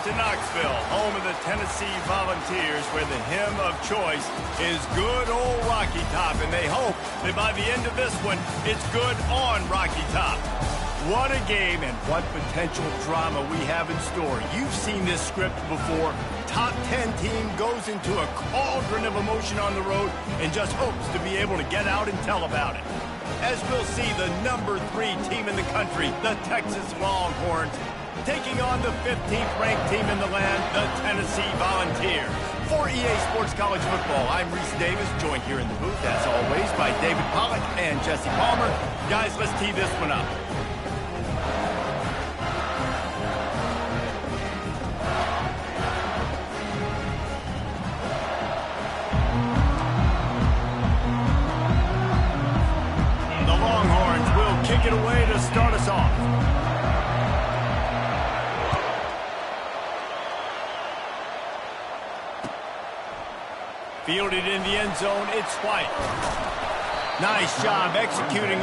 to Knoxville, home of the Tennessee Volunteers, where the hymn of choice is good old Rocky Top, and they hope that by the end of this one, it's good on Rocky Top. What a game and what potential drama we have in store. You've seen this script before. Top 10 team goes into a cauldron of emotion on the road and just hopes to be able to get out and tell about it. As we'll see the number 3 team in the country, the Texas Longhorns, taking on the 15th ranked team in the land, the Tennessee Volunteers. For EA Sports College Football, I'm Reese Davis, joined here in the booth, as always, by David Pollack and Jesse Palmer. Guys, let's tee this one up. Kick it away to start us off. Fielded in the end zone, it's White. Nice job executing.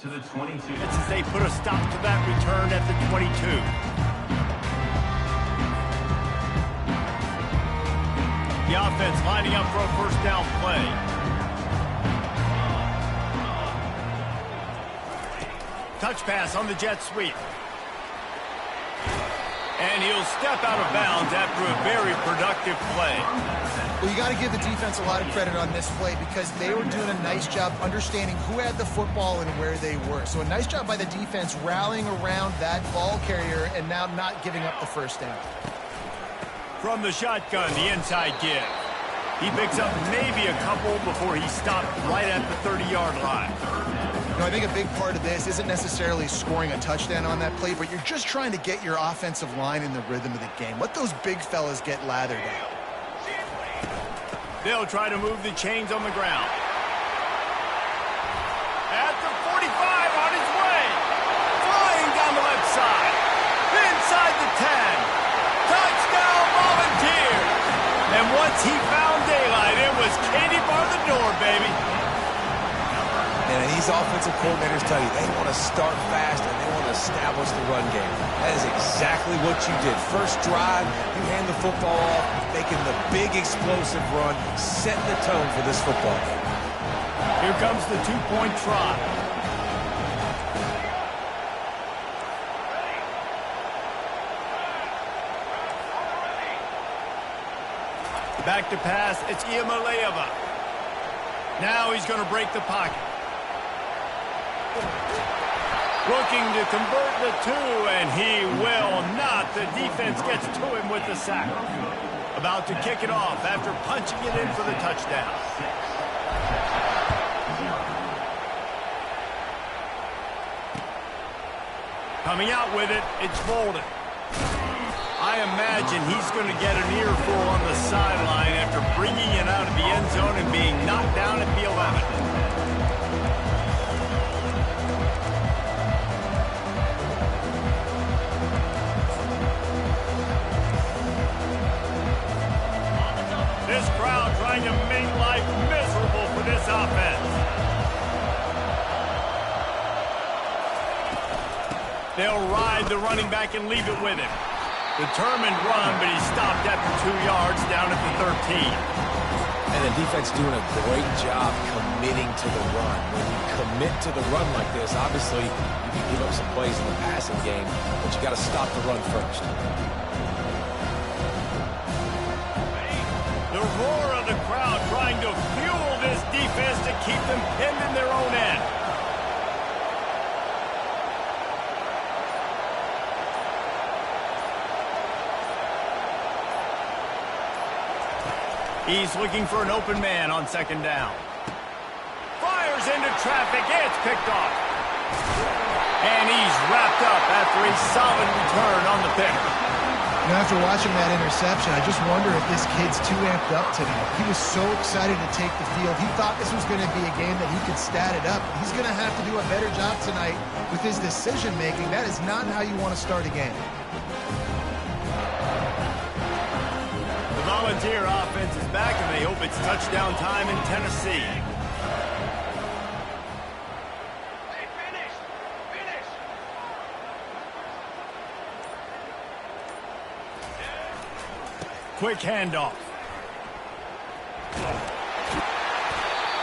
To the 22. It's as they put a stop to that return at the 22. The offense lining up for a first down play. Touch pass on the jet sweep. And he'll step out of bounds after a very productive play. Well, you got to give the defense a lot of credit on this play because they were doing a nice job understanding who had the football and where they were. So a nice job by the defense rallying around that ball carrier and now not giving up the first down. From the shotgun, the inside give. He picks up maybe a couple before he stopped right at the 30-yard line. You know, I think a big part of this isn't necessarily scoring a touchdown on that play, but you're just trying to get your offensive line in the rhythm of the game. Let those big fellas get lathered out. They'll try to move the chains on the ground. At the 45, on his way. Flying down the left side. Inside the 10. Touchdown Volunteers. And once he found daylight, it was these offensive coordinators tell you, they want to start fast and they want to establish the run game. That is exactly what you did. First drive, you hand the football off, making the big explosive run, setting the tone for this football game. Here comes the two-point try. Back to pass, it's Ncaa. Now he's going to break the pocket. Looking to convert the two, and he will not. The defense gets to him with the sack. About to kick it off after punching it in for the touchdown. Coming out with it, it's Bolden. I imagine he's going to get an earful on the sideline after bringing it out of the end zone and being knocked down at the 11. This crowd trying to make life miserable for this offense. They'll ride the running back and leave it with him. Determined run, but he stopped after 2 yards down at the 13. And the defense doing a great job committing to the run. When you commit to the run like this, obviously you can give up some plays in the passing game, but you got to stop the run first. The roar of the crowd trying to fuel this defense to keep them pinned in their own end. He's looking for an open man on second down. Fires into traffic. It's picked off. And he's wrapped up after a solid return on the pick. You know, after watching that interception, I just wonder if this kid's too amped up today. He was so excited to take the field. He thought this was going to be a game that he could stat it up. He's going to have to do a better job tonight with his decision-making. That is not how you want to start a game. Volunteer offense is back, and they hope it's touchdown time in Tennessee. Hey, finish! Finish! Quick handoff.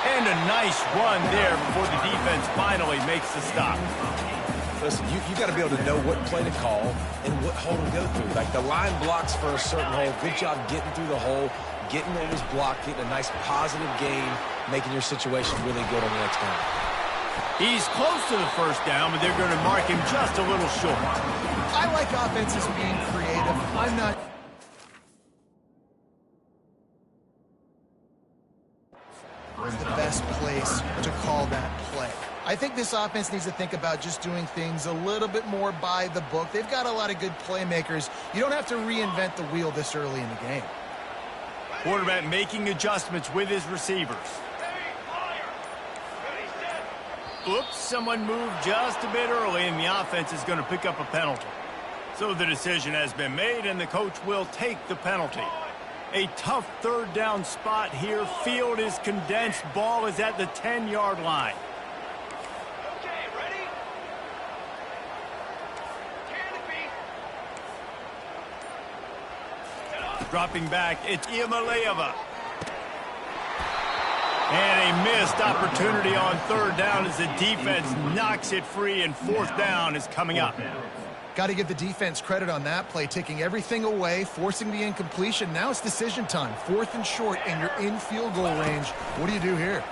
And a nice run there before the defense finally makes the stop. Listen, you got to be able to know what play to call and what hole to go through. Like the line blocks for a certain hole. Good job getting through the hole, getting what was blocked, getting a nice positive gain, making your situation really good on the next down. He's close to the first down, but they're going to mark him just a little short. I like offenses being creative. I'm not... ...is the best place to call that play. I think this offense needs to think about just doing things a little bit more by the book. They've got a lot of good playmakers. You don't have to reinvent the wheel this early in the game. Quarterback making adjustments with his receivers. Oops, someone moved just a bit early, and the offense is going to pick up a penalty. So the decision has been made, and the coach will take the penalty. A tough third down spot here. Field is condensed. Ball is at the 10-yard line. Dropping back, it's Ncaa. And a missed opportunity on third down as the defense knocks it free, and fourth down is coming up. Got to give the defense credit on that play, taking everything away, forcing the incompletion. Now it's decision time. Fourth and short, and you're in field goal range. What do you do here?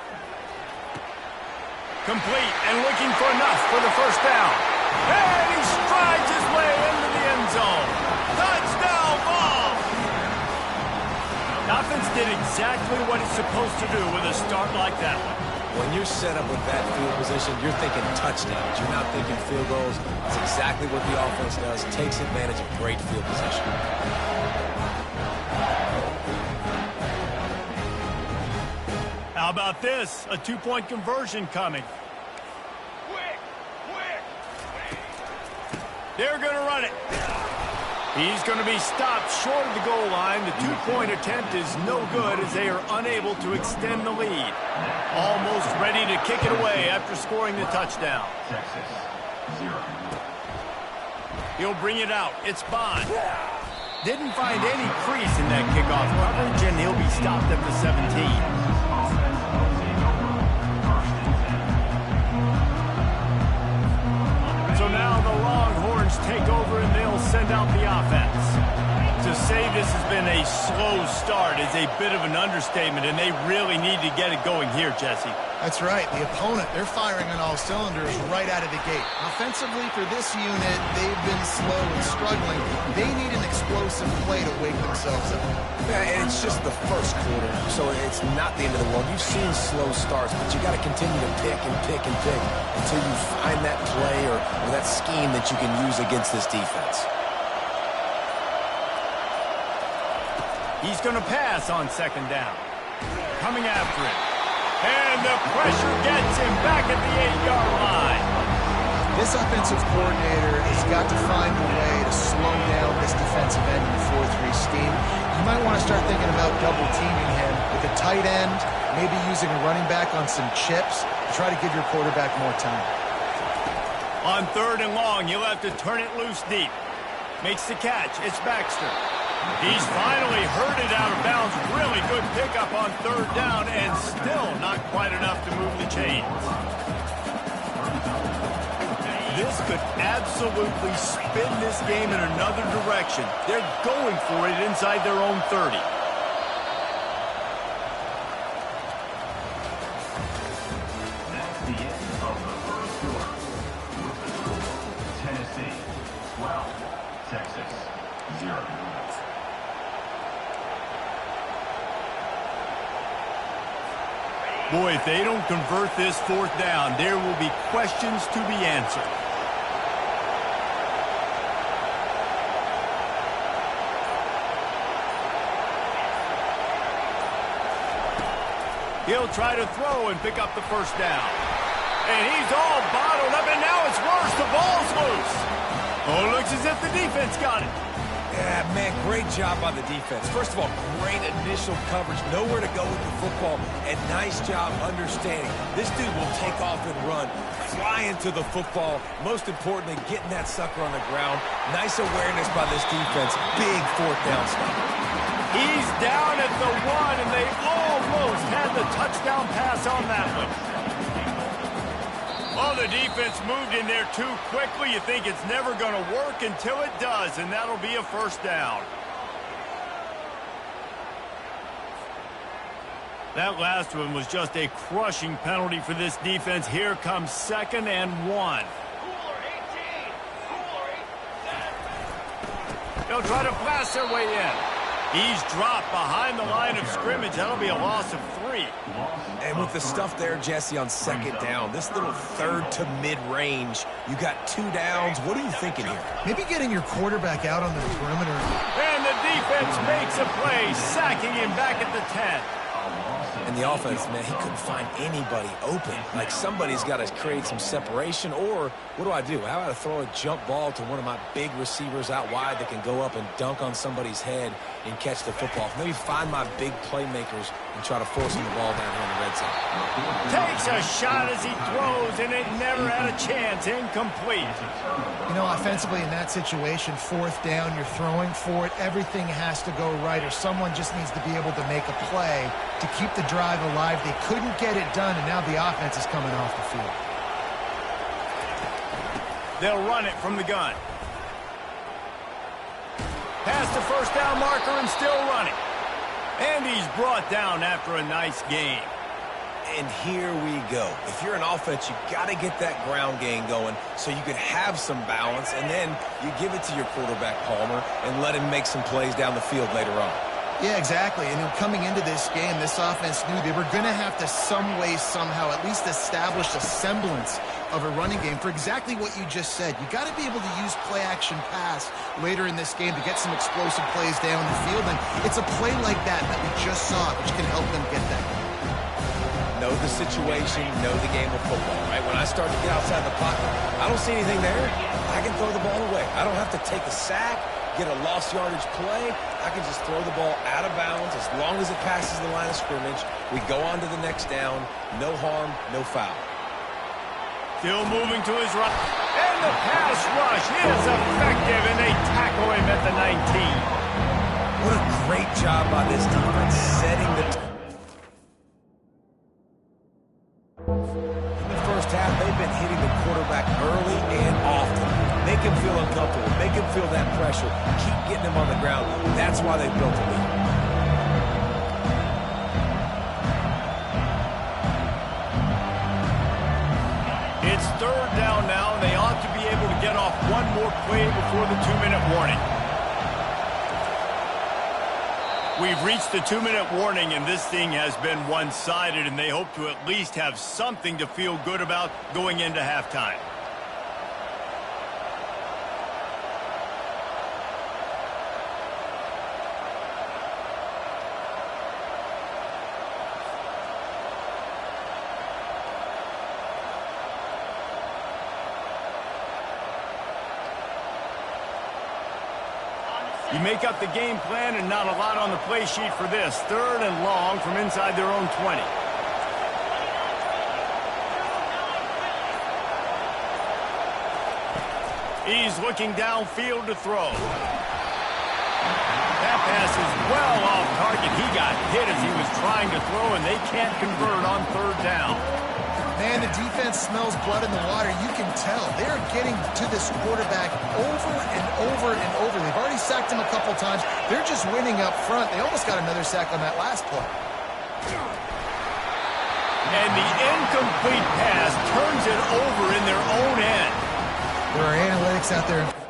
Complete and looking for enough for the first down. And he strides his way into the end zone. Touchdown ball! The offense did exactly what it's supposed to do with a start like that one. When you're set up with that field position, you're thinking touchdowns. You're not thinking field goals. That's exactly what the offense does. Takes advantage of great field position. How about this? A two-point conversion coming. Quick! They're going to run it. He's going to be stopped short of the goal line. The two-point attempt is no good as they are unable to extend the lead. Almost ready to kick it away after scoring the touchdown. Texas, 0. He'll bring it out. It's Bond. Didn't find any crease in that kickoff coverage, and he'll be stopped at the 17. So now the Longhorns take over and they'll send out the offense. To say this has been a slow start is a bit of an understatement, and they really need to get it going here, Jesse. That's right. The opponent, they're firing on all cylinders right out of the gate. Offensively, for this unit, they've been slow and struggling. They need an explosive play to wake themselves up. Yeah, and it's just the first quarter, so it's not the end of the world. You've seen slow starts, but you got to continue to pick and pick and pick until you find that play or that scheme that you can use against this defense. He's going to pass on second down. Coming after it. And the pressure gets him back at the 8-yard line. This offensive coordinator has got to find a way to slow down this defensive end in the 4-3 scheme. You might want to start thinking about double-teaming him with a tight end, maybe using a running back on some chips to try to give your quarterback more time. On third and long, he'll have to turn it loose deep. Makes the catch. It's Baxter. He's finally herded out of bounds. Really good pickup on third down, and still not quite enough to move the chains. This could absolutely spin this game in another direction. They're going for it inside their own 30. That's the end of the first quarter. Tennessee, 12. Texas, 0. Boy, if they don't convert this fourth down, there will be questions to be answered. He'll try to throw and pick up the first down. And he's all bottled up, and now it's worse. The ball's loose. Oh, it looks as if the defense got it. Yeah, man, great job by the defense. First of all, great initial coverage, nowhere to go with the football, and nice job understanding. This dude will take off and run, fly into the football. Most importantly, getting that sucker on the ground. Nice awareness by this defense. Big fourth down stop. He's down at the 1, and they almost had the touchdown pass on that one. Oh, the defense moved in there too quickly. You think it's never going to work until it does, and that'll be a first down. That last one was just a crushing penalty for this defense. Here comes 2nd and 1. Cooler 18. Cooler 8. They'll try to blast their way in. He's dropped behind the line of scrimmage. That'll be a loss of 3. And with the stuff there, Jesse, on second down, this little third to mid-range, you got 2 downs. What are you thinking here? Maybe getting your quarterback out on the perimeter. And the defense makes a play, sacking him back at the 10. And the offense, man, he couldn't find anybody open. Like, somebody's got to create some separation, or what do? How about I throw a jump ball to one of my big receivers out wide that can go up and dunk on somebody's head and catch the football? Maybe find my big playmakers and try to force them the ball down here in the red zone. Takes a shot as he throws, and it never had a chance. Incomplete. You know, offensively in that situation, fourth down, you're throwing for it. Everything has to go right, or someone just needs to be able to make a play to keep the drive alive. They couldn't get it done, and now the offense is coming off the field. They'll run it from the gun. Past the first down marker and still running. And he's brought down after a nice game. And here we go. If you're an offense, you got to get that ground game going so you can have some balance, and then you give it to your quarterback, Palmer, and let him make some plays down the field later on. Yeah, exactly. And coming into this game, this offense knew they were going to have to some way, somehow, at least establish a semblance of a running game for exactly what you just said. You got to be able to use play-action pass later in this game to get some explosive plays down the field. And it's a play like that we just saw, which can help them get that. Know the situation, know the game of football, right? When I start to get outside the pocket, I don't see anything there. I can throw the ball away. I don't have to take a sack. get a lost yardage play, I can just throw the ball out of bounds. As long as it passes the line of scrimmage, we go on to the next down. No harm, no foul. Still moving to his right. And the pass rush is effective, and they tackle him at the 19. What a great job by this defense setting the In the first half, they've been hitting the quarterback early and often. Make him feel uncomfortable. Make him feel that pressure. Keep getting him on the ground. That's why they built a lead. It's third down now, and they ought to be able to get off one more play before the 2-minute warning. We've reached the 2-minute warning, and this thing has been one-sided, and they hope to at least have something to feel good about going into halftime. You make up the game plan and not a lot on the play sheet for this. Third and long from inside their own 20. He's looking downfield to throw. That pass is well off target. He got hit as he was trying to throw, and they can't convert on third down. Man, the defense smells blood in the water. You can tell. They're getting to this quarterback over and over and over. They've already sacked him a couple times. They're just winning up front. They almost got another sack on that last play. And the incomplete pass turns it over in their own end. There are analytics out there.